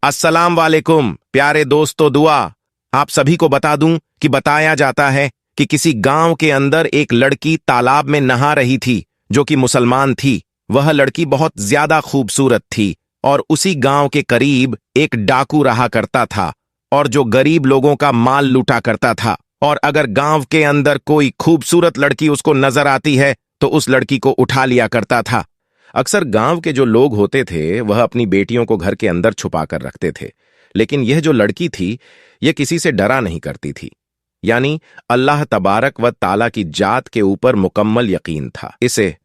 अस्सलाम वालेकुम प्यारे दोस्तों, दुआ आप सभी को बता दूं कि बताया जाता है कि किसी गांव के अंदर एक लड़की तालाब में नहा रही थी जो कि मुसलमान थी। वह लड़की बहुत ज्यादा खूबसूरत थी और उसी गांव के करीब एक डाकू रहा करता था और जो गरीब लोगों का माल लूटा करता था। और अगर गांव के अंदर कोई खूबसूरत लड़की उसको नजर आती है तो उस लड़की को उठा लिया करता था। अक्सर गांव के जो लोग होते थे वह अपनी बेटियों को घर के अंदर छुपा कर रखते थे, लेकिन यह जो लड़की थी यह किसी से डरा नहीं करती थी। यानी अल्लाह तबारक व ताला की जात के ऊपर मुकम्मल यकीन था इसे।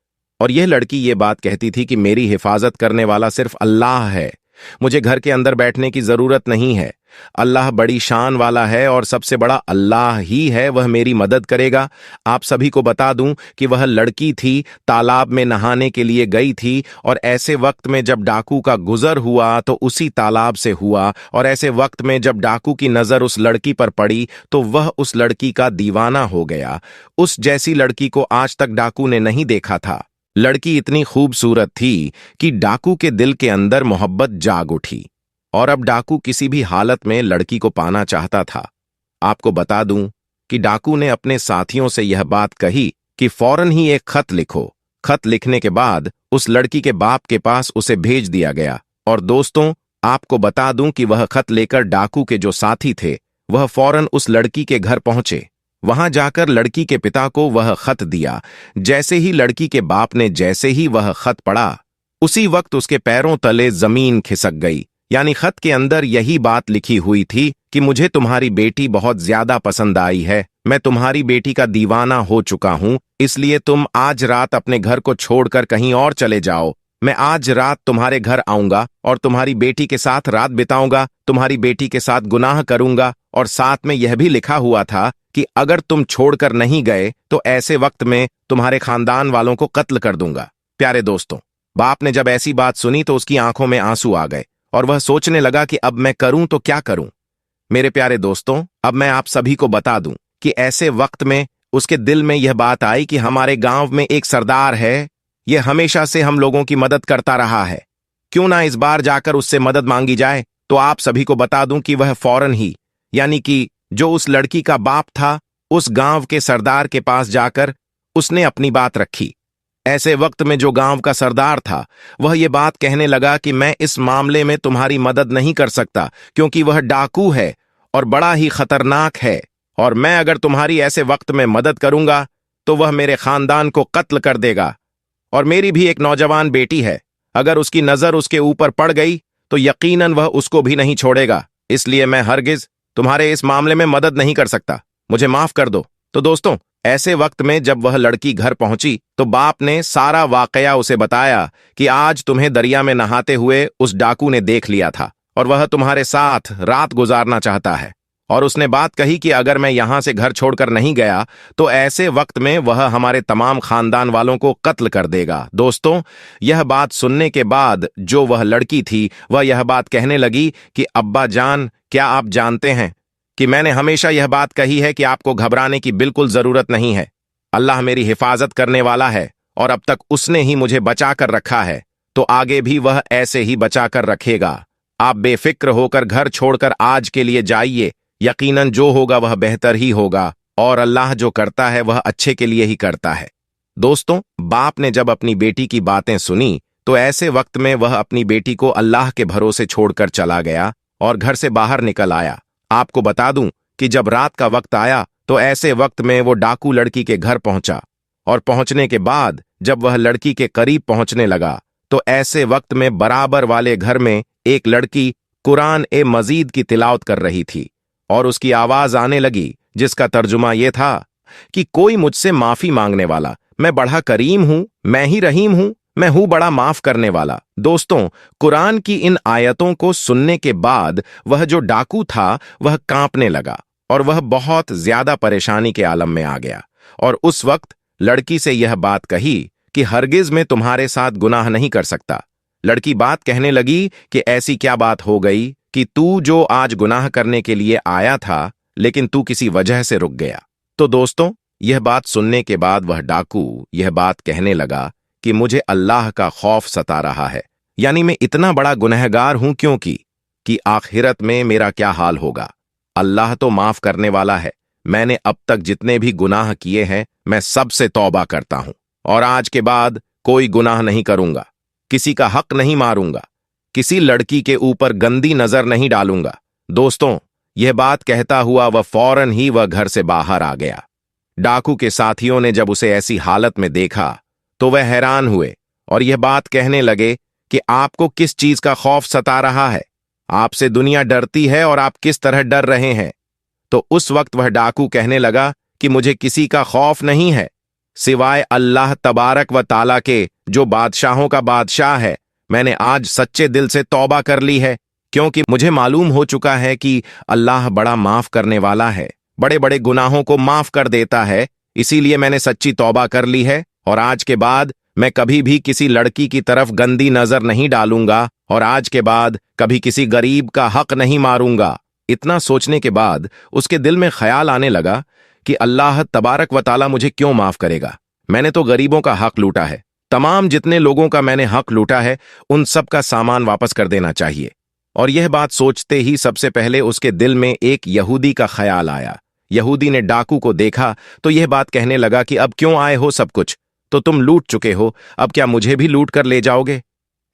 और यह लड़की ये बात कहती थी कि मेरी हिफाजत करने वाला सिर्फ अल्लाह है, मुझे घर के अंदर बैठने की जरूरत नहीं है। अल्लाह बड़ी शान वाला है और सबसे बड़ा अल्लाह ही है, वह मेरी मदद करेगा। आप सभी को बता दूं कि वह लड़की थी, तालाब में नहाने के लिए गई थी और ऐसे वक्त में जब डाकू का गुजर हुआ तो उसी तालाब से हुआ। और ऐसे वक्त में जब डाकू की नजर उस लड़की पर पड़ी तो वह उस लड़की का दीवाना हो गया। उस जैसी लड़की को आज तक डाकू ने नहीं देखा था। लड़की इतनी खूबसूरत थी कि डाकू के दिल के अंदर मोहब्बत जाग उठी और अब डाकू किसी भी हालत में लड़की को पाना चाहता था। आपको बता दूं कि डाकू ने अपने साथियों से यह बात कही कि फौरन ही एक खत लिखो। खत लिखने के बाद उस लड़की के बाप के पास उसे भेज दिया गया। और दोस्तों, आपको बता दूं कि वह खत लेकर डाकू के जो साथी थे वह फौरन उस लड़की के घर पहुंचे। वहां जाकर लड़की के पिता को वह खत दिया। जैसे ही लड़की के बाप ने जैसे ही वह खत पढ़ा उसी वक्त उसके पैरों तले जमीन खिसक गई। यानी खत के अंदर यही बात लिखी हुई थी कि मुझे तुम्हारी बेटी बहुत ज्यादा पसंद आई है, मैं तुम्हारी बेटी का दीवाना हो चुका हूं, इसलिए तुम आज रात अपने घर को छोड़कर कहीं और चले जाओ। मैं आज रात तुम्हारे घर आऊंगा और तुम्हारी बेटी के साथ रात बिताऊंगा, तुम्हारी बेटी के साथ गुनाह करूंगा। और साथ में यह भी लिखा हुआ था कि अगर तुम छोड़कर नहीं गए तो ऐसे वक्त में तुम्हारे खानदान वालों को कत्ल कर दूंगा। प्यारे दोस्तों, बाप ने जब ऐसी बात सुनी तो उसकी आंखों में आंसू आ गए और वह सोचने लगा कि अब मैं करूं तो क्या करूं। मेरे प्यारे दोस्तों, अब मैं आप सभी को बता दूं कि ऐसे वक्त में उसके दिल में यह बात आई कि हमारे गांव में एक सरदार है, यह हमेशा से हम लोगों की मदद करता रहा है, क्यों ना इस बार जाकर उससे मदद मांगी जाए। तो आप सभी को बता दूं कि वह फौरन ही, यानी कि जो उस लड़की का बाप था, उस गांव के सरदार के पास जाकर उसने अपनी बात रखी। ऐसे वक्त में जो गांव का सरदार था वह ये बात कहने लगा कि मैं इस मामले में तुम्हारी मदद नहीं कर सकता क्योंकि वह डाकू है और बड़ा ही खतरनाक है, और मैं अगर तुम्हारी ऐसे वक्त में मदद करूंगा तो वह मेरे खानदान को कत्ल कर देगा। और मेरी भी एक नौजवान बेटी है, अगर उसकी नजर उसके ऊपर पड़ गई तो यकीनन वह उसको भी नहीं छोड़ेगा, इसलिए मैं हरगिज तुम्हारे इस मामले में मदद नहीं कर सकता, मुझे माफ कर दो। तो दोस्तों, ऐसे वक्त में जब वह लड़की घर पहुंची तो बाप ने सारा वाकया उसे बताया कि आज तुम्हें दरिया में नहाते हुए उस डाकू ने देख लिया था और वह तुम्हारे साथ रात गुजारना चाहता है। और उसने बात कही कि अगर मैं यहां से घर छोड़कर नहीं गया तो ऐसे वक्त में वह हमारे तमाम खानदान वालों को कत्ल कर देगा। दोस्तों, यह बात सुनने के बाद जो वह लड़की थी वह यह बात कहने लगी कि अब्बा जान, क्या आप जानते हैं कि मैंने हमेशा यह बात कही है कि आपको घबराने की बिल्कुल जरूरत नहीं है। अल्लाह मेरी हिफाजत करने वाला है और अब तक उसने ही मुझे बचा कर रखा है, तो आगे भी वह ऐसे ही बचा कर रखेगा। आप बेफिक्र होकर घर छोड़कर आज के लिए जाइए, यकीनन जो होगा वह बेहतर ही होगा और अल्लाह जो करता है वह अच्छे के लिए ही करता है। दोस्तों, बाप ने जब अपनी बेटी की बातें सुनी तो ऐसे वक्त में वह अपनी बेटी को अल्लाह के भरोसे छोड़कर चला गया और घर से बाहर निकल आया। आपको बता दूं कि जब रात का वक्त आया तो ऐसे वक्त में वो डाकू लड़की के घर पहुंचा और पहुंचने के बाद जब वह लड़की के करीब पहुंचने लगा तो ऐसे वक्त में बराबर वाले घर में एक लड़की कुरान ए मजीद की तिलावत कर रही थी और उसकी आवाज आने लगी जिसका तर्जुमा यह था कि कोई मुझसे माफी मांगने वाला, मैं बड़ा करीम हूं, मैं ही रहीम हूं, मैं हूं बड़ा माफ करने वाला। दोस्तों, कुरान की इन आयतों को सुनने के बाद वह जो डाकू था वह कांपने लगा और वह बहुत ज्यादा परेशानी के आलम में आ गया और उस वक्त लड़की से यह बात कही कि हरगिज मैं तुम्हारे साथ गुनाह नहीं कर सकता। लड़की बात कहने लगी कि ऐसी क्या बात हो गई कि तू जो आज गुनाह करने के लिए आया था लेकिन तू किसी वजह से रुक गया। तो दोस्तों, यह बात सुनने के बाद वह डाकू यह बात कहने लगा कि मुझे अल्लाह का खौफ सता रहा है, यानी मैं इतना बड़ा गुनहगार हूं क्योंकि कि आखिरत में मेरा क्या हाल होगा। अल्लाह तो माफ करने वाला है। मैंने अब तक जितने भी गुनाह किए हैं मैं सबसे तौबा करता हूं और आज के बाद कोई गुनाह नहीं करूंगा, किसी का हक नहीं मारूंगा, किसी लड़की के ऊपर गंदी नजर नहीं डालूंगा। दोस्तों, यह बात कहता हुआ वह फौरन ही वह घर से बाहर आ गया। डाकू के साथियों ने जब उसे ऐसी हालत में देखा तो वह हैरान हुए और यह बात कहने लगे कि आपको किस चीज का खौफ सता रहा है? आपसे दुनिया डरती है और आप किस तरह डर रहे हैं? तो उस वक्त वह डाकू कहने लगा कि मुझे किसी का खौफ नहीं है सिवाय अल्लाह तबारक व ताला के, जो बादशाहों का बादशाह है। मैंने आज सच्चे दिल से तौबा कर ली है, क्योंकि मुझे मालूम हो चुका है कि अल्लाह बड़ा माफ करने वाला है, बड़े बड़े गुनाहों को माफ कर देता है। इसीलिए मैंने सच्ची तौबा कर ली है और आज के बाद मैं कभी भी किसी लड़की की तरफ गंदी नजर नहीं डालूंगा और आज के बाद कभी किसी गरीब का हक नहीं मारूंगा। इतना सोचने के बाद उसके दिल में ख्याल आने लगा कि अल्लाह तबारक व ताला मुझे क्यों माफ करेगा? मैंने तो गरीबों का हक लूटा है, तमाम जितने लोगों का मैंने हक लूटा है उन सब का सामान वापस कर देना चाहिए। और यह बात सोचते ही सबसे पहले उसके दिल में एक यहूदी का ख्याल आया। यहूदी ने डाकू को देखा तो यह बात कहने लगा कि अब क्यों आए हो? सब कुछ तो तुम लूट चुके हो, अब क्या मुझे भी लूट कर ले जाओगे?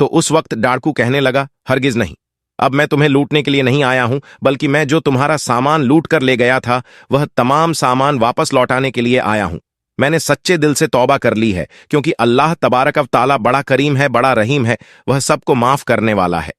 तो उस वक्त डाकू कहने लगा, हरगिज नहीं, अब मैं तुम्हें लूटने के लिए नहीं आया हूं, बल्कि मैं जो तुम्हारा सामान लूट कर ले गया था वह तमाम सामान वापस लौटाने के लिए आया हूं। मैंने सच्चे दिल से तौबा कर ली है, क्योंकि अल्लाह तबारक व ताला बड़ा करीम है, बड़ा रहीम है, वह सबको माफ करने वाला है।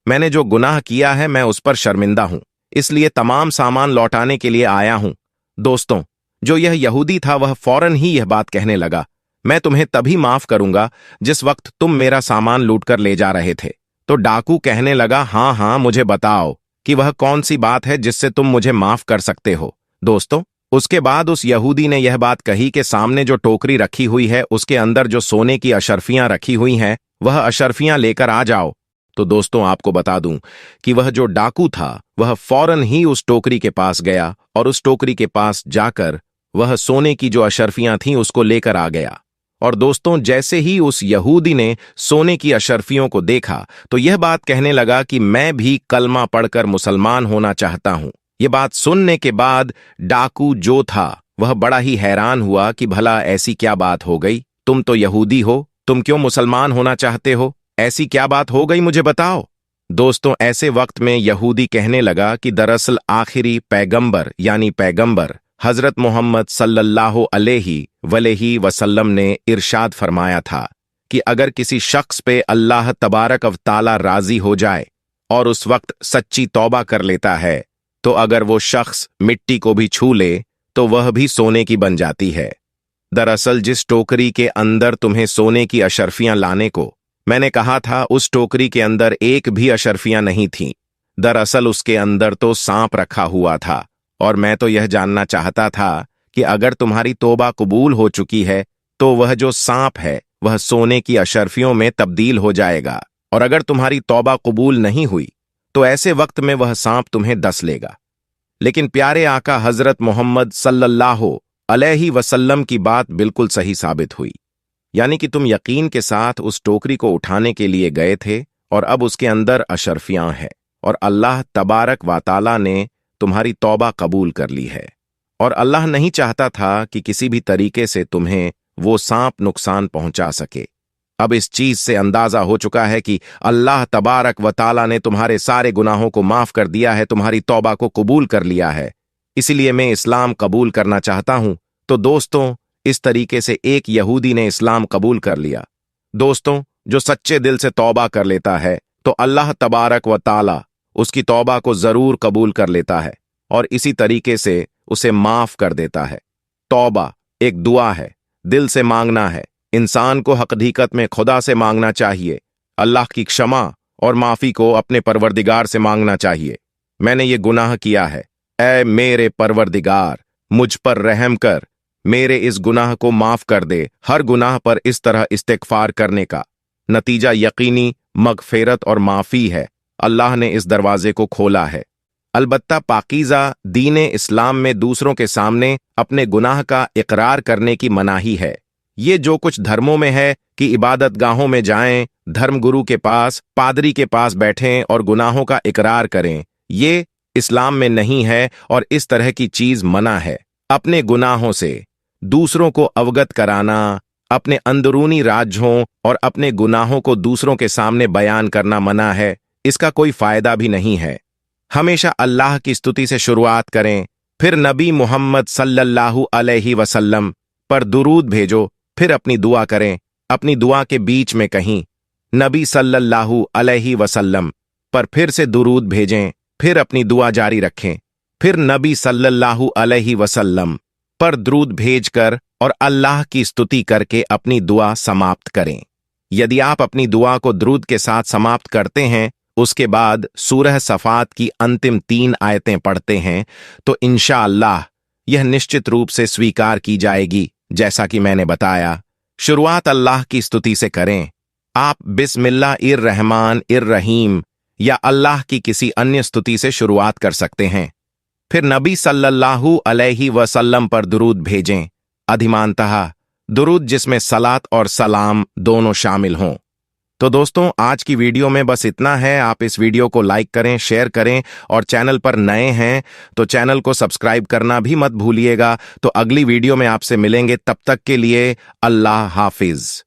मैंने जो गुनाह किया है मैं उस पर शर्मिंदा हूं, इसलिए तमाम सामान लौटाने के लिए आया हूं। दोस्तों, जो यह यहूदी था वह फौरन ही यह बात कहने लगा, मैं तुम्हें तभी माफ करूंगा जिस वक्त तुम मेरा सामान लूटकर ले जा रहे थे। तो डाकू कहने लगा, हाँ हाँ, मुझे बताओ कि वह कौन सी बात है जिससे तुम मुझे माफ कर सकते हो। दोस्तों, उसके बाद उस यहूदी ने यह बात कही कि सामने जो टोकरी रखी हुई है उसके अंदर जो सोने की अशर्फियां रखी हुई हैं वह अशर्फियां लेकर आ जाओ। तो दोस्तों, आपको बता दूं कि वह जो डाकू था वह फौरन ही उस टोकरी के पास गया और उस टोकरी के पास जाकर वह सोने की जो अशर्फियां थीं उसको लेकर आ गया। और दोस्तों, जैसे ही उस यहूदी ने सोने की अशर्फियों को देखा तो यह बात कहने लगा कि मैं भी कलमा पढ़कर मुसलमान होना चाहता हूं। यह बात सुनने के बाद डाकू जो था वह बड़ा ही हैरान हुआ कि भला ऐसी क्या बात हो गई? तुम तो यहूदी हो, तुम क्यों मुसलमान होना चाहते हो? ऐसी क्या बात हो गई, मुझे बताओ। दोस्तों, ऐसे वक्त में यहूदी कहने लगा कि दरअसल आखिरी पैगंबर यानी पैगंबर हजरत मोहम्मद सल्लल्लाहु अलैहि वसल्लम ने इरशाद फरमाया था कि अगर किसी शख्स पे अल्लाह तबारक व ताला राजी हो जाए और उस वक्त सच्ची तौबा कर लेता है तो अगर वो शख्स मिट्टी को भी छू ले तो वह भी सोने की बन जाती है। दरअसल जिस टोकरी के अंदर तुम्हें सोने की अशर्फियां लाने को मैंने कहा था उस टोकरी के अंदर एक भी अशर्फियां नहीं थीं। दरअसल उसके अंदर तो सांप रखा हुआ था और मैं तो यह जानना चाहता था कि अगर तुम्हारी तौबा कबूल हो चुकी है तो वह जो सांप है वह सोने की अशर्फियों में तब्दील हो जाएगा, और अगर तुम्हारी तौबा कबूल नहीं हुई तो ऐसे वक्त में वह सांप तुम्हें डस लेगा। लेकिन प्यारे आका हजरत मोहम्मद सल्लल्लाहु अलैहि वसल्लम की बात बिल्कुल सही साबित हुई, यानी कि तुम यकीन के साथ उस टोकरी को उठाने के लिए गए थे और अब उसके अंदर अशर्फियां हैं और अल्लाह तबारक व ताला ने तुम्हारी तौबा कबूल कर ली है। और अल्लाह नहीं चाहता था कि किसी भी तरीके से तुम्हें वो सांप नुकसान पहुंचा सके। अब इस चीज से अंदाजा हो चुका है कि अल्लाह तबारक व ताला ने तुम्हारे सारे गुनाहों को माफ कर दिया है, तुम्हारी तौबा को कबूल कर लिया है, इसलिए मैं इस्लाम कबूल करना चाहता हूं। तो दोस्तों, इस तरीके से एक यहूदी ने इस्लाम कबूल कर लिया। दोस्तों, जो सच्चे दिल से तौबा कर लेता है तो अल्लाह तबारक व ताला उसकी तौबा को जरूर कबूल कर लेता है और इसी तरीके से उसे माफ कर देता है। तौबा एक दुआ है, दिल से मांगना है। इंसान को हकीकत में खुदा से मांगना चाहिए, अल्लाह की क्षमा और माफी को अपने परवरदिगार से मांगना चाहिए। मैंने ये गुनाह किया है, ऐ मेरे परवरदिगार मुझ पर रहम कर, मेरे इस गुनाह को माफ कर दे। हर गुनाह पर इस तरह इस्तिगफार करने का नतीजा यकीनी मगफिरत और माफी है। अल्लाह ने इस दरवाजे को खोला है। अलबत्ता पाकीज़ा दीन इस्लाम में दूसरों के सामने अपने गुनाह का इकरार करने की मनाही है, ये जो कुछ धर्मों में है कि इबादत गाहों में जाएं, धर्मगुरु के पास, पादरी के पास बैठें और गुनाहों का इकरार करें, ये इस्लाम में नहीं है और इस तरह की चीज मना है। अपने गुनाहों से दूसरों को अवगत कराना, अपने अंदरूनी राज्यों और अपने गुनाहों को दूसरों के सामने बयान करना मना है। इसका कोई फायदा भी नहीं है। हमेशा अल्लाह की स्तुति से शुरुआत करें, फिर नबी मोहम्मद सल्लल्लाहु अलैहि वसल्लम पर दुरूद भेजो, फिर अपनी दुआ करें। अपनी दुआ के बीच में कहीं नबी सल्लल्लाहु अलैहि वसल्लम पर फिर से दुरूद भेजें, फिर अपनी दुआ जारी रखें, फिर नबी सल्लल्लाहु अलैहि वसल्लम पर दुरूद भेजकर और अल्लाह की स्तुति करके अपनी दुआ समाप्त करें। यदि आप अपनी दुआ को दुरूद के साथ समाप्त करते हैं, उसके बाद सूरह सफात की अंतिम 3 आयतें पढ़ते हैं, तो इंशाअल्लाह यह निश्चित रूप से स्वीकार की जाएगी। जैसा कि मैंने बताया, शुरुआत अल्लाह की स्तुति से करें। आप बिस्मिल्लाहिर्रहमानिर्रहीम या अल्लाह की किसी अन्य स्तुति से शुरुआत कर सकते हैं। फिर नबी सल्लल्लाहु अलैहि वसल्लम पर दुरूद भेजें, अधिमानतः दुरूद जिसमें सलात और सलाम दोनों शामिल हों। तो दोस्तों, आज की वीडियो में बस इतना है। आप इस वीडियो को लाइक करें, शेयर करें और चैनल पर नए हैं तो चैनल को सब्सक्राइब करना भी मत भूलिएगा। तो अगली वीडियो में आपसे मिलेंगे, तब तक के लिए अल्लाह हाफिज।